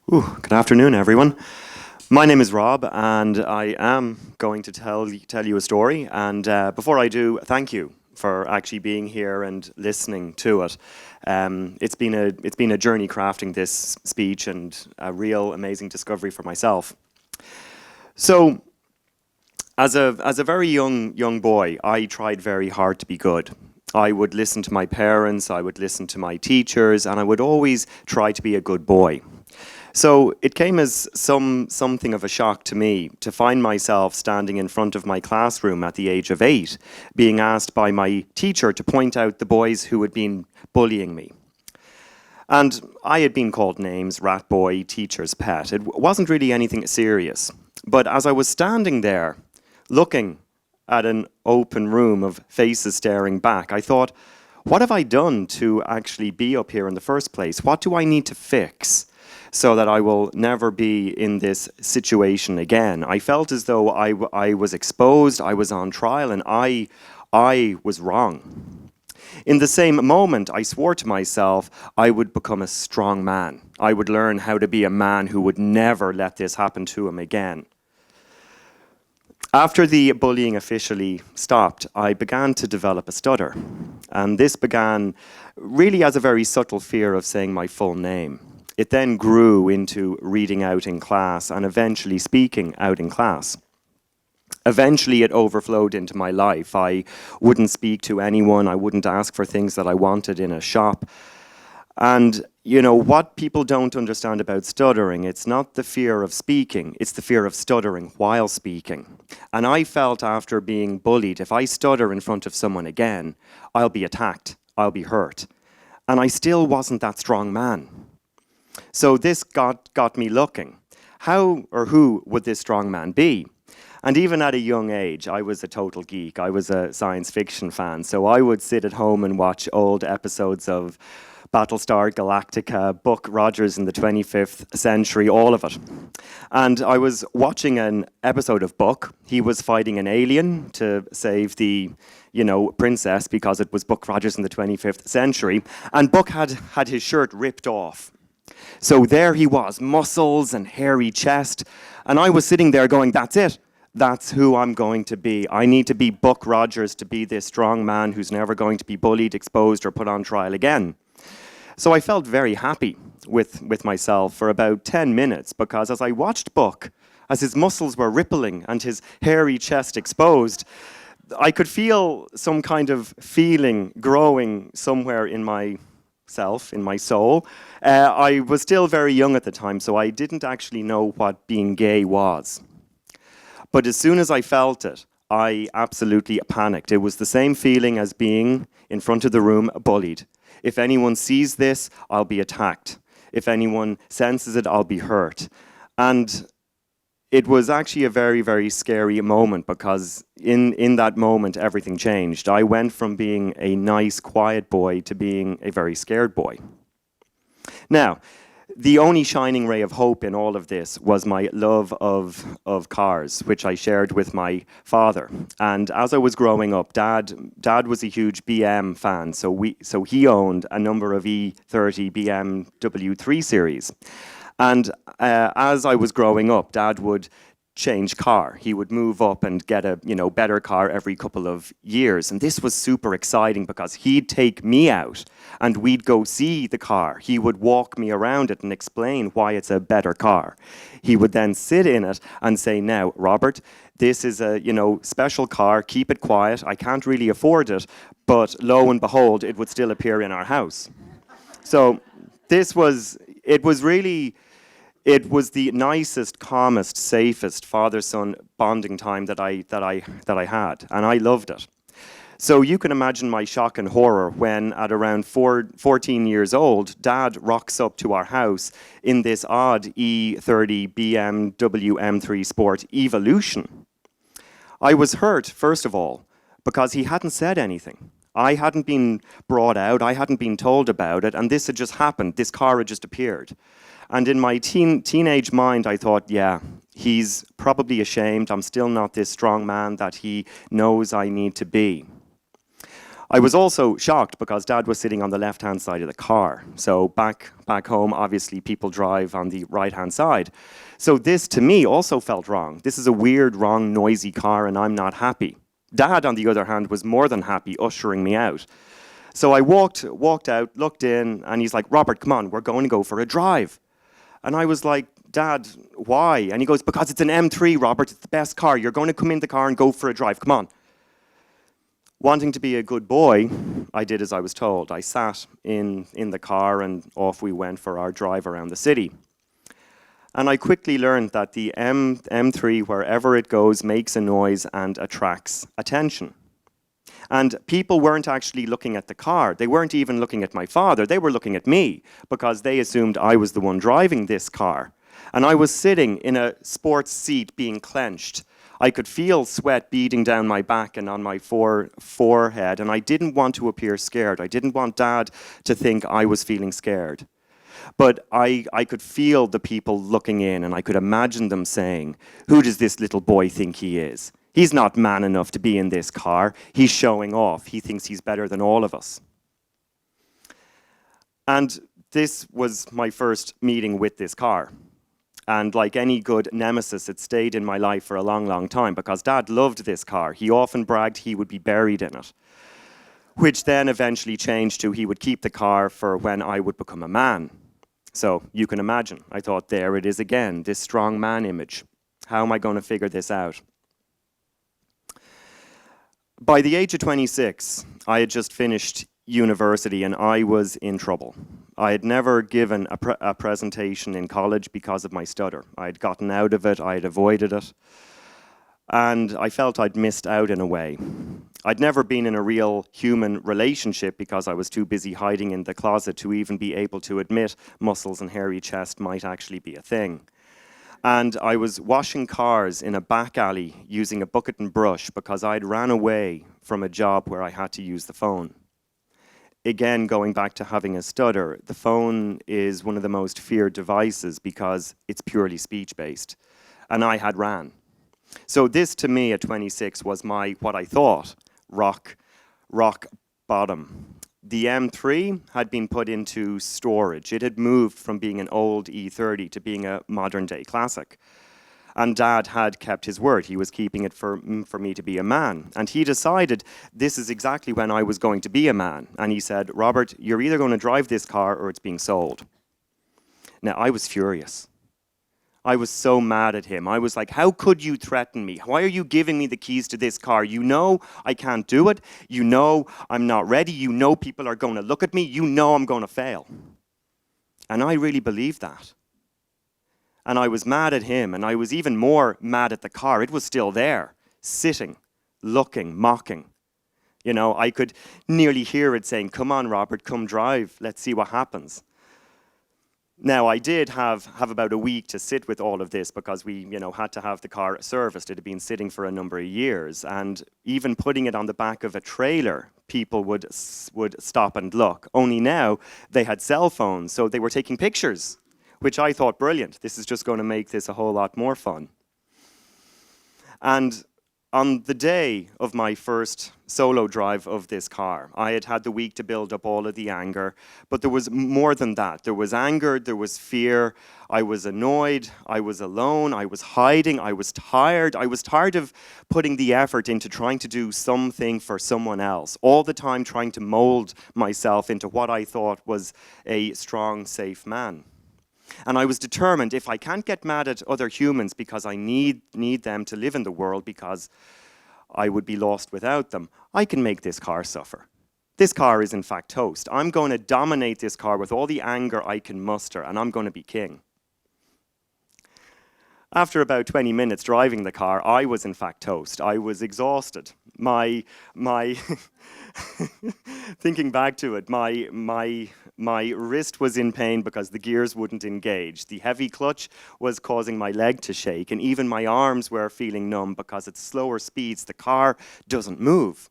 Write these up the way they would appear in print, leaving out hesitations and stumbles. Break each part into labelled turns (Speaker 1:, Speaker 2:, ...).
Speaker 1: Good afternoon, everyone. My name is Rob, and I am going to tell you a story. And before I do, thank you for actually being here and listening to it. It's been a journey crafting this speech, and a real amazing discovery for myself. So, as a very young boy, I tried very hard to be good. I would listen to my parents, I would listen to my teachers, and I would always try to be a good boy. So it came as something of a shock to me to find myself standing in front of my classroom at the age of 8, being asked by my teacher to point out the boys who had been bullying me. And I had been called names, rat boy, teacher's pet. It wasn't really anything serious. But as I was standing there, looking at an open room of faces staring back, I thought, what have I done to actually be up here in the first place? What do I need to fix so that I will never be in this situation again? I felt as though I was exposed, I was on trial, and I was wrong. In the same moment, I swore to myself I would become a strong man. I would learn how to be a man who would never let this happen to him again. After the bullying officially stopped, I began to develop a stutter. And this began really as a very subtle fear of saying my full name. It then grew into reading out in class and eventually speaking out in class. Eventually, it overflowed into my life. I wouldn't speak to anyone. I wouldn't ask for things that I wanted in a shop. And, you know, what people don't understand about stuttering, it's not the fear of speaking, it's the fear of stuttering while speaking. And I felt after being bullied, if I stutter in front of someone again, I'll be attacked, I'll be hurt. And I still wasn't that strong man. So this got me looking. How or who would this strong man be? And even at a young age, I was a total geek. I was a science fiction fan. So I would sit at home and watch old episodes of Battlestar Galactica, Buck Rogers in the 25th century, all of it. And I was watching an episode of Buck. He was fighting an alien to save the, princess, because it was Buck Rogers in the 25th century. And Buck had his shirt ripped off. So there he was, muscles and hairy chest. And I was sitting there going, that's it. That's who I'm going to be. I need to be Buck Rogers to be this strong man who's never going to be bullied, exposed, or put on trial again. So I felt very happy with myself for about 10 minutes, because as I watched Buck, as his muscles were rippling and his hairy chest exposed, I could feel some kind of feeling growing somewhere in myself, in my soul. I was still very young at the time, so I didn't actually know what being gay was. But as soon as I felt it, I absolutely panicked. It was the same feeling as being in front of the room bullied. If anyone sees this, I'll be attacked. If anyone senses it, I'll be hurt. And it was actually a very, very scary moment, because in that moment, everything changed. I went from being a nice, quiet boy to being a very scared boy. Now, the only shining ray of hope in all of this was my love of cars, which I shared with my father. And as I was growing up, Dad was a huge BM fan, so he owned a number of E30 BMW 3 Series. And as I was growing up, Dad would change car. He would move up and get a better car every couple of years. And this was super exciting, because he'd take me out and we'd go see the car. He would walk me around it and explain why it's a better car. He would then sit in it and say, now, Robert, this is a special car, keep it quiet. I can't really afford it, but lo and behold, it would still appear in our house. So it was the nicest, calmest, safest father-son bonding time that I had, and I loved it. So you can imagine my shock and horror when, at around 14 years old, Dad rocks up to our house in this odd E30 BMW M3 Sport Evolution. I was hurt, first of all, because he hadn't said anything. I hadn't been brought out, I hadn't been told about it, and this had just happened. This car had just appeared. And in my teenage mind, I thought, yeah, he's probably ashamed. I'm still not this strong man that he knows I need to be. I was also shocked because Dad was sitting on the left-hand side of the car. So back home, obviously, people drive on the right-hand side. So this, to me, also felt wrong. This is a weird, wrong, noisy car, and I'm not happy. Dad, on the other hand, was more than happy, ushering me out. So I walked out, looked in, and he's like, "Robert, come on, we're going to go for a drive." And I was like, "Dad, why?" And he goes, "Because it's an M3, Robert. It's the best car. You're going to come in the car and go for a drive. Come on." Wanting to be a good boy, I did as I was told. I sat in the car and off we went for our drive around the city. And I quickly learned that the M3, wherever it goes, makes a noise and attracts attention. And people weren't actually looking at the car. They weren't even looking at my father. They were looking at me because they assumed I was the one driving this car. And I was sitting in a sports seat being clenched. I could feel sweat beading down my back and on my forehead, and I didn't want to appear scared. I didn't want Dad to think I was feeling scared. But I could feel the people looking in, and I could imagine them saying, "Who does this little boy think he is? He's not man enough to be in this car. He's showing off. He thinks he's better than all of us." And this was my first meeting with this car. And like any good nemesis, it stayed in my life for a long, long time because Dad loved this car. He often bragged he would be buried in it, which then eventually changed to he would keep the car for when I would become a man. So you can imagine, I thought, there it is again, this strong man image. How am I going to figure this out? By the age of 26, I had just finished university and I was in trouble. I had never given a presentation in college because of my stutter. I had gotten out of it, I had avoided it, and I felt I'd missed out in a way. I'd never been in a real human relationship because I was too busy hiding in the closet to even be able to admit muscles and hairy chest might actually be a thing. And I was washing cars in a back alley using a bucket and brush because I'd ran away from a job where I had to use the phone. Again, going back to having a stutter, the phone is one of the most feared devices because it's purely speech-based. And I had ran. So this, to me, at 26, was my, what I thought, rock bottom. The M3 had been put into storage. It had moved from being an old E30 to being a modern-day classic. And Dad had kept his word. He was keeping it for me to be a man. And he decided this is exactly when I was going to be a man. And he said, "Robert, you're either going to drive this car or it's being sold." Now, I was furious. I was so mad at him. I was like, "How could you threaten me? Why are you giving me the keys to this car? You know I can't do it. You know I'm not ready. You know people are going to look at me. You know I'm going to fail." And I really believed that. And I was mad at him, and I was even more mad at the car. It was still there, sitting, looking, mocking. You know, I could nearly hear it saying, "Come on, Robert, come drive. Let's see what happens." Now, I did have about a week to sit with all of this because we, had to have the car serviced. It had been sitting for a number of years. And even putting it on the back of a trailer, people would stop and look. Only now, they had cell phones, so they were taking pictures, which I thought, brilliant. This is just going to make this a whole lot more fun. And on the day of my first solo drive of this car, I had had the week to build up all of the anger, but there was more than that. There was anger, there was fear, I was annoyed, I was alone, I was hiding, I was tired of putting the effort into trying to do something for someone else, all the time trying to mold myself into what I thought was a strong, safe man. And I was determined, if I can't get mad at other humans because I need them to live in the world because I would be lost without them, I can make this car suffer. This car is in fact toast. I'm going to dominate this car with all the anger I can muster, and I'm going to be king. After about 20 minutes driving the car, I was in fact toast. I was exhausted. My thinking back to it, my wrist was in pain because the gears wouldn't engage. The heavy clutch was causing my leg to shake, and even my arms were feeling numb because at slower speeds, the car doesn't move.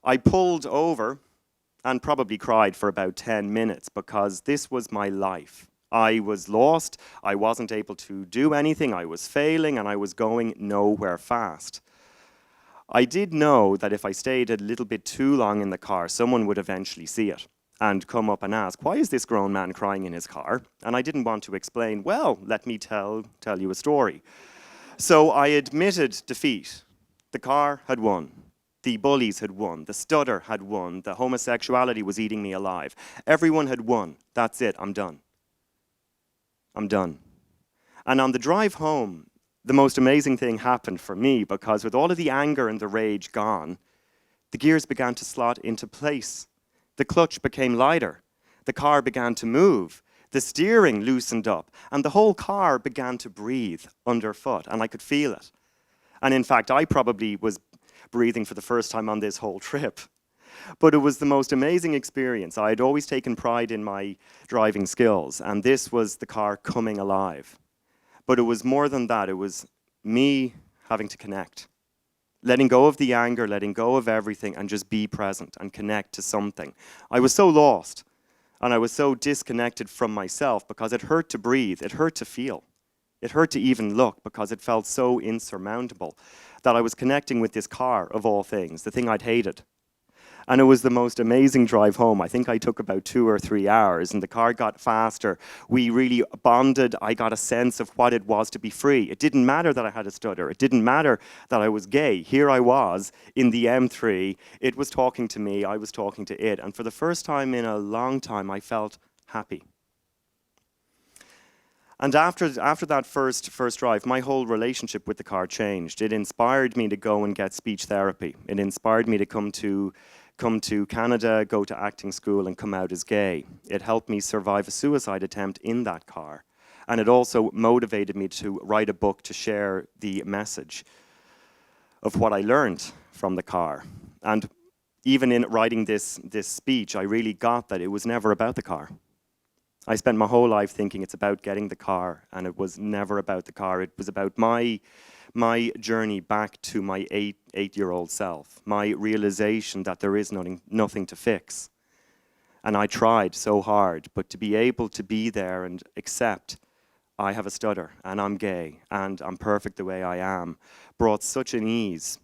Speaker 1: I pulled over and probably cried for about 10 minutes because this was my life. I was lost, I wasn't able to do anything, I was failing, and I was going nowhere fast. I did know that if I stayed a little bit too long in the car, someone would eventually see it and come up and ask, why is this grown man crying in his car? And I didn't want to explain, well, let me tell you a story. So I admitted defeat. The car had won. The bullies had won. The stutter had won. The homosexuality was eating me alive. Everyone had won. That's it. I'm done. I'm done. And on the drive home, the most amazing thing happened for me, because with all of the anger and the rage gone, the gears began to slot into place. The clutch became lighter. The car began to move. The steering loosened up, and the whole car began to breathe underfoot, and I could feel it. And in fact, I probably was breathing for the first time on this whole trip. But it was the most amazing experience. I had always taken pride in my driving skills, and this was the car coming alive. But it was more than that. It was me having to connect. Letting go of the anger, letting go of everything, and just be present and connect to something. I was so lost, and I was so disconnected from myself, because it hurt to breathe, it hurt to feel. It hurt to even look, because it felt so insurmountable that I was connecting with this car, of all things, the thing I'd hated. And it was the most amazing drive home. I think I took about 2 or 3 hours, and the car got faster. We really bonded. I got a sense of what it was to be free. It didn't matter that I had a stutter. It didn't matter that I was gay. Here I was in the M3. It was talking to me. I was talking to it. And for the first time in a long time, I felt happy. And after that first drive, my whole relationship with the car changed. It inspired me to go and get speech therapy. It inspired me to come to Canada, go to acting school, and come out as gay. It helped me survive a suicide attempt in that car. And it also motivated me to write a book to share the message of what I learned from the car. And even in writing this speech, I really got that it was never about the car. I spent my whole life thinking it's about getting the car, and it was never about the car. It was about my journey back to my eight-year-old self, my realization that there is nothing to fix. And I tried so hard, but to be able to be there and accept I have a stutter, and I'm gay, and I'm perfect the way I am, brought such an ease.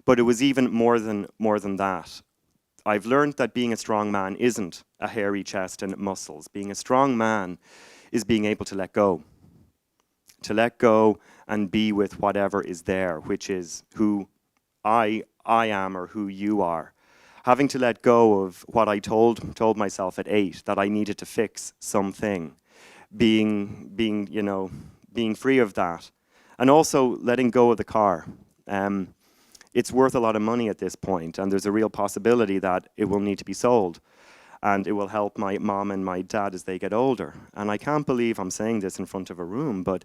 Speaker 1: But it was even more than that. I've learned that being a strong man isn't a hairy chest and muscles. Being a strong man is being able to let go. To let go and be with whatever is there, which is who I am or who you are. Having to let go of what I told myself at 8, that I needed to fix something. Being free of that. And also letting go of the car. It's worth a lot of money at this point, and there's a real possibility that it will need to be sold. And it will help my mom and my dad as they get older. And I can't believe I'm saying this in front of a room, but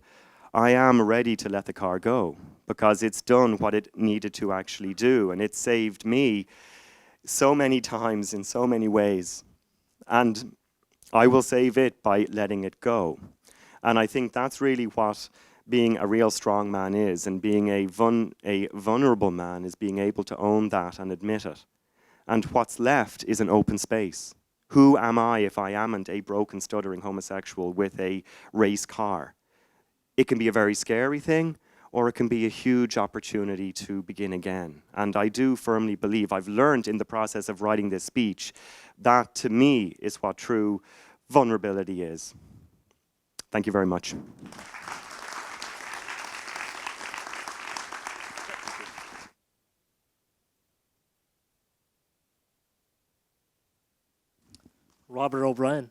Speaker 1: I am ready to let the car go, because it's done what it needed to actually do, and it saved me so many times in so many ways. And I will save it by letting it go. And I think that's really what being a real strong man is, and being a vulnerable man is being able to own that and admit it. And what's left is an open space. Who am I if I amn't a broken, stuttering homosexual with a race car? It can be a very scary thing, or it can be a huge opportunity to begin again. And I do firmly believe, I've learned in the process of writing this speech, that to me is what true vulnerability is. Thank you very much.
Speaker 2: Robert O'Brien.